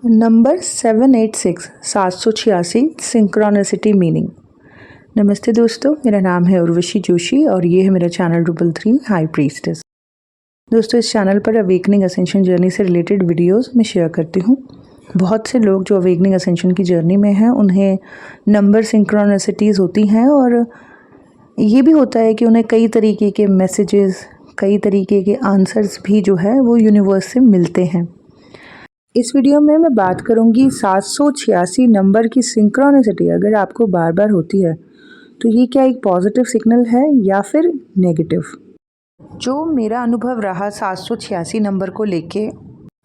Number 786 786 synchronicity meaning. नमस्ते दोस्तों, मेरा नाम है उर्वशी जोशी और ये है मेरा चैनल 333 हाई प्रीस्टेस। दोस्तों, इस चैनल पर अवेकनिंग असेंशन जर्नी से रिलेटेड वीडियोस मैं शेयर करती हूँ। बहुत से लोग जो अवेकनिंग असेंशन की जर्नी में हैं उन्हें नंबर सिंक्रोनिसिटीज़ होती हैं और ये भी होता है कि उन्हें कई तरीके के मैसेजेस, कई तरीके के आंसर्स भी जो है वो यूनिवर्स से मिलते हैं। इस वीडियो में मैं बात करूंगी 786 नंबर की सिंक्रोनिसिटी अगर आपको बार बार होती है तो ये क्या एक पॉजिटिव सिग्नल है या फिर नेगेटिव। जो मेरा अनुभव रहा 786 नंबर को लेके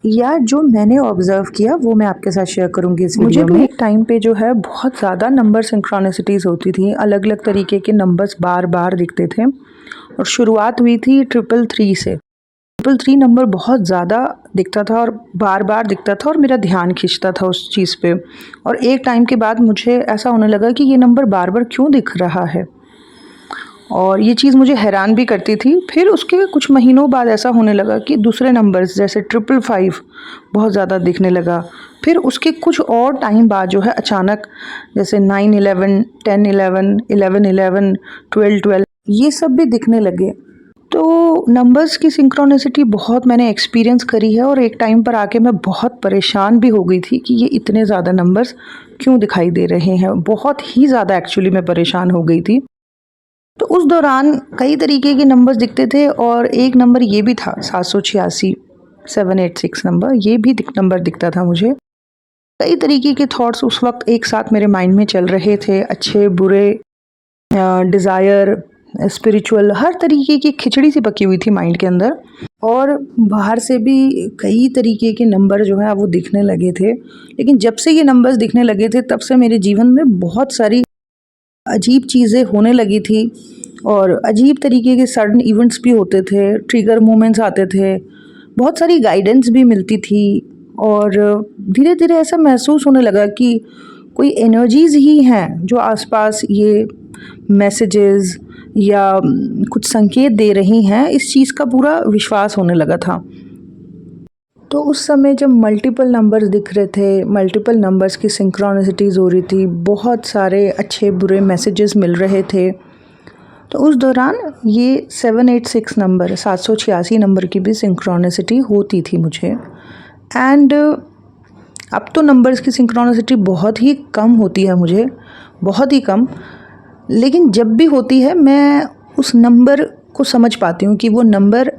या जो मैंने ऑब्जर्व किया वो मैं आपके साथ शेयर करूंगी इस वीडियो में। मुझे भी एक टाइम पे जो है बहुत ज़्यादा नंबर सिंक्रोनिसिटीज़ होती थी, अलग अलग तरीके के नंबर्स बार बार दिखते थे और शुरुआत हुई थी 333 से। 333 नंबर बहुत ज़्यादा दिखता था और बार बार दिखता था और मेरा ध्यान खींचता था उस चीज़ पे। और एक टाइम के बाद मुझे ऐसा होने लगा कि ये नंबर बार बार क्यों दिख रहा है और ये चीज़ मुझे हैरान भी करती थी। फिर उसके कुछ महीनों बाद ऐसा होने लगा कि दूसरे नंबर्स जैसे 555 बहुत ज़्यादा दिखने लगा। फिर उसके कुछ और टाइम बाद जो है अचानक जैसे 911, 1011, 1111, 1212 ये सब भी दिखने लगे। तो नंबर्स की सिंक्रोनिसिटी बहुत मैंने एक्सपीरियंस करी है और एक टाइम पर आके मैं बहुत परेशान भी हो गई थी कि ये इतने ज़्यादा नंबर्स क्यों दिखाई दे रहे हैं। बहुत ही ज़्यादा एक्चुअली मैं परेशान हो गई थी। तो उस दौरान कई तरीके के नंबर्स दिखते थे और एक नंबर ये भी था 786 786 नंबर, ये भी नंबर दिखता था मुझे। कई तरीके के थॉट्स उस वक्त एक साथ मेरे माइंड में चल रहे थे, अच्छे बुरे, डिज़ायर, स्पिरिचुअल, हर तरीके की खिचड़ी सी पकी हुई थी माइंड के अंदर। और बाहर से भी कई तरीके के नंबर जो है वो दिखने लगे थे। लेकिन जब से ये नंबर्स दिखने लगे थे तब से मेरे जीवन में बहुत सारी अजीब चीज़ें होने लगी थी और अजीब तरीके के सडन इवेंट्स भी होते थे, ट्रिगर मोमेंट्स आते थे, बहुत सारी गाइडेंस भी मिलती थी और धीरे धीरे ऐसा महसूस होने लगा कि कोई एनर्जीज़ ही हैं जो आसपास ये मैसेजेस या कुछ संकेत दे रही हैं। इस चीज़ का पूरा विश्वास होने लगा था। तो उस समय जब मल्टीपल नंबर्स दिख रहे थे, मल्टीपल नंबर्स की सिंक्रोनिसिटीज़ हो रही थी, बहुत सारे अच्छे बुरे मैसेजेस मिल रहे थे, तो उस दौरान ये 786 नंबर 786 नंबर की भी सिंक्रोनिसिटी होती थी मुझे। एंड अब तो नंबर्स की सिंक्रोनिसिटी बहुत ही कम होती है मुझे, बहुत ही कम। लेकिन जब भी होती है मैं उस नंबर को समझ पाती हूँ कि वो नंबर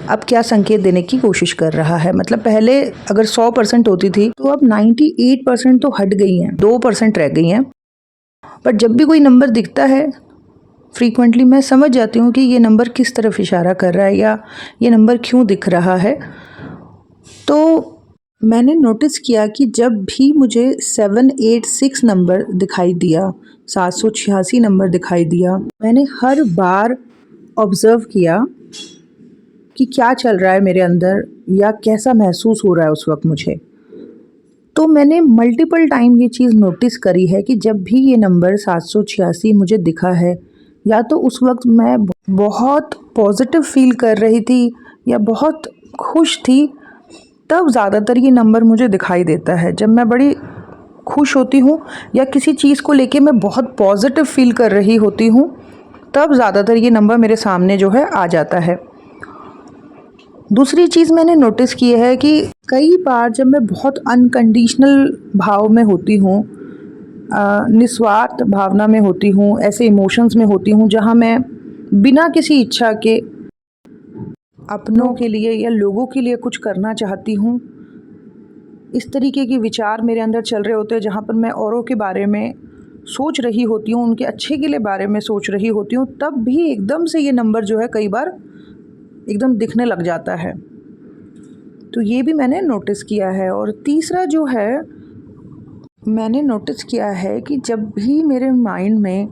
अब क्या संकेत देने की कोशिश कर रहा है। मतलब पहले अगर 100% होती थी तो अब 98% तो हट गई हैं, 2% रह गई हैं। पर जब भी कोई नंबर दिखता है फ्रीक्वेंटली मैं समझ जाती हूँ कि ये नंबर किस तरफ इशारा कर रहा है या ये नंबर क्यों दिख रहा है। तो मैंने नोटिस किया कि जब भी मुझे 786 नंबर दिखाई दिया, 786 नंबर दिखाई दिया, मैंने हर बार ऑब्ज़र्व किया कि क्या चल रहा है मेरे अंदर या कैसा महसूस हो रहा है उस वक्त मुझे। तो मैंने मल्टीपल टाइम ये चीज़ नोटिस करी है कि जब भी ये नंबर 786 मुझे दिखा है या तो उस वक्त मैं बहुत पॉजिटिव फील कर रही थी या बहुत खुश थी, तब ज़्यादातर ये नंबर मुझे दिखाई देता है। जब मैं बड़ी खुश होती हूँ या किसी चीज़ को लेके मैं बहुत पॉजिटिव फील कर रही होती हूँ तब ज़्यादातर ये नंबर मेरे सामने जो है आ जाता है। दूसरी चीज़ मैंने नोटिस की है कि कई बार जब मैं बहुत अनकंडीशनल भाव में होती हूँ, निस्वार्थ भावना में होती हूँ, ऐसे इमोशंस में होती हूँ जहाँ मैं बिना किसी इच्छा के अपनों के लिए या लोगों के लिए कुछ करना चाहती हूँ, इस तरीके के विचार मेरे अंदर चल रहे होते हैं जहाँ पर मैं औरों के बारे में सोच रही होती हूँ, उनके अच्छे के लिए बारे में सोच रही होती हूँ, तब भी एकदम से ये नंबर जो है कई बार एकदम दिखने लग जाता है। तो ये भी मैंने नोटिस किया है। और तीसरा जो है मैंने नोटिस किया है कि जब भी मेरे माइंड में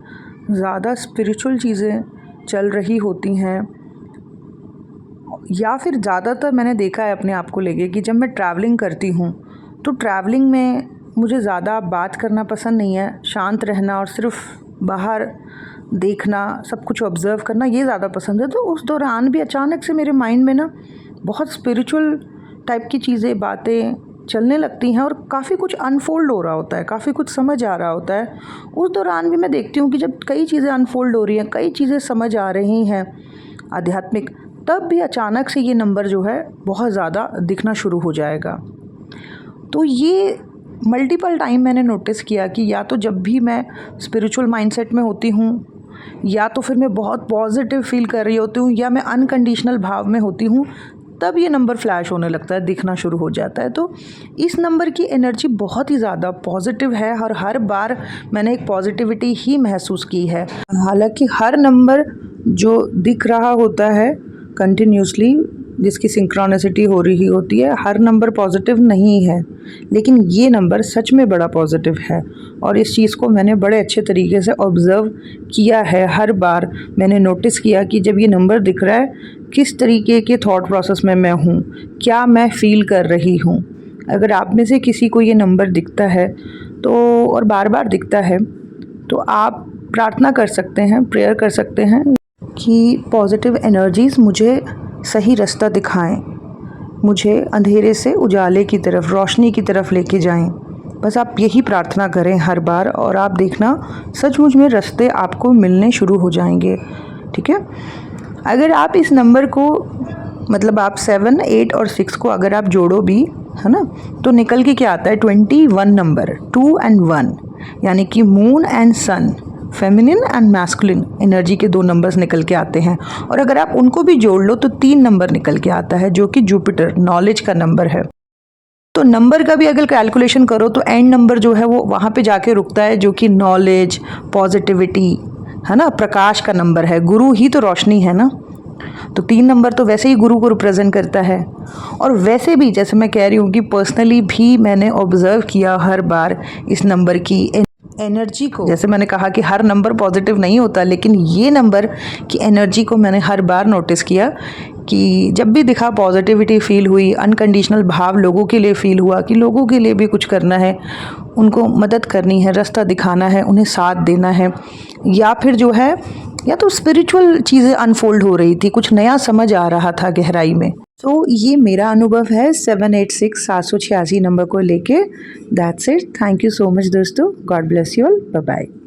ज़्यादा स्पिरिचुअल चीज़ें चल रही होती हैं या फिर ज़्यादातर मैंने देखा है अपने आप को लेके कि जब मैं ट्रैवलिंग करती हूँ तो ट्रैवलिंग में मुझे ज़्यादा बात करना पसंद नहीं है, शांत रहना और सिर्फ बाहर देखना, सब कुछ ऑब्ज़र्व करना ये ज़्यादा पसंद है। तो उस दौरान भी अचानक से मेरे माइंड में ना बहुत स्पिरिचुअल टाइप की चीज़ें, बातें चलने लगती हैं और काफ़ी कुछ अनफोल्ड हो रहा होता है, काफ़ी कुछ समझ आ रहा होता है। उस दौरान भी मैं देखती हूँ कि जब कई चीज़ें अनफोल्ड हो रही हैं, कई चीज़ें समझ आ रही हैं आध्यात्मिक, तब भी अचानक से ये नंबर जो है बहुत ज़्यादा दिखना शुरू हो जाएगा। तो ये मल्टीपल टाइम मैंने नोटिस किया कि या तो जब भी मैं स्पिरिचुअल माइंडसेट में होती हूँ, या तो फिर मैं बहुत पॉजिटिव फील कर रही होती हूँ, या मैं अनकंडीशनल भाव में होती हूँ, तब ये नंबर फ्लैश होने लगता है, दिखना शुरू हो जाता है। तो इस नंबर की एनर्जी बहुत ही ज़्यादा पॉजिटिव है और हर बार मैंने एक पॉजिटिविटी ही महसूस की है। हालांकि हर नंबर जो दिख रहा होता है कंटिन्यूसली, जिसकी सिंक्रोनिसिटी हो रही होती है, हर नंबर पॉजिटिव नहीं है, लेकिन ये नंबर सच में बड़ा पॉजिटिव है और इस चीज़ को मैंने बड़े अच्छे तरीके से ऑब्ज़र्व किया है। हर बार मैंने नोटिस किया कि जब ये नंबर दिख रहा है, किस तरीके के थॉट प्रोसेस में मैं हूँ, क्या मैं फ़ील कर रही हूँ। अगर आप में से किसी को ये नंबर दिखता है तो, और बार बार दिखता है, तो आप प्रार्थना कर सकते हैं, प्रेयर कर सकते हैं कि पॉजिटिव एनर्जीज़ मुझे सही रास्ता दिखाएं, मुझे अंधेरे से उजाले की तरफ, रोशनी की तरफ लेके जाएं। बस आप यही प्रार्थना करें हर बार और आप देखना सचमुच में रास्ते आपको मिलने शुरू हो जाएंगे। ठीक है। अगर आप इस नंबर को, मतलब आप 7, 8 और 6 को अगर आप जोड़ो भी, है ना, तो निकल के क्या आता है 21 नंबर, 2 and 1, यानी कि moon and sun, feminine and masculine energy के 2 नंबर्स निकल के आते हैं। और अगर आप उनको भी जोड़ लो तो 3 नंबर निकल के आता है, जो कि जुपिटर, नॉलेज का नंबर है। तो नंबर का भी अगर कैलकुलेशन करो तो एंड नंबर जो है वो वहाँ पे जाके रुकता है, जो कि नॉलेज, पॉजिटिविटी, है ना, प्रकाश का नंबर है। गुरु ही तो रोशनी है ना, तो 3 नंबर तो वैसे ही गुरु को रिप्रेजेंट करता है। और वैसे भी जैसे मैं कह रही हूँ कि पर्सनली भी मैंने ऑब्जर्व किया हर बार इस नंबर की एनर्जी को। जैसे मैंने कहा कि हर नंबर पॉजिटिव नहीं होता, लेकिन ये नंबर की एनर्जी को मैंने हर बार नोटिस किया कि जब भी दिखा पॉजिटिविटी फील हुई, अनकंडीशनल भाव लोगों के लिए फील हुआ कि लोगों के लिए भी कुछ करना है, उनको मदद करनी है, रास्ता दिखाना है, उन्हें साथ देना है, या फिर जो है या तो स्पिरिचुअल चीज़ें अनफोल्ड हो रही थी, कुछ नया समझ आ रहा था गहराई में। तो ये मेरा अनुभव है 786 786 नंबर को लेके। That's it. Thank you so much दोस्तों। God bless you all. Bye bye.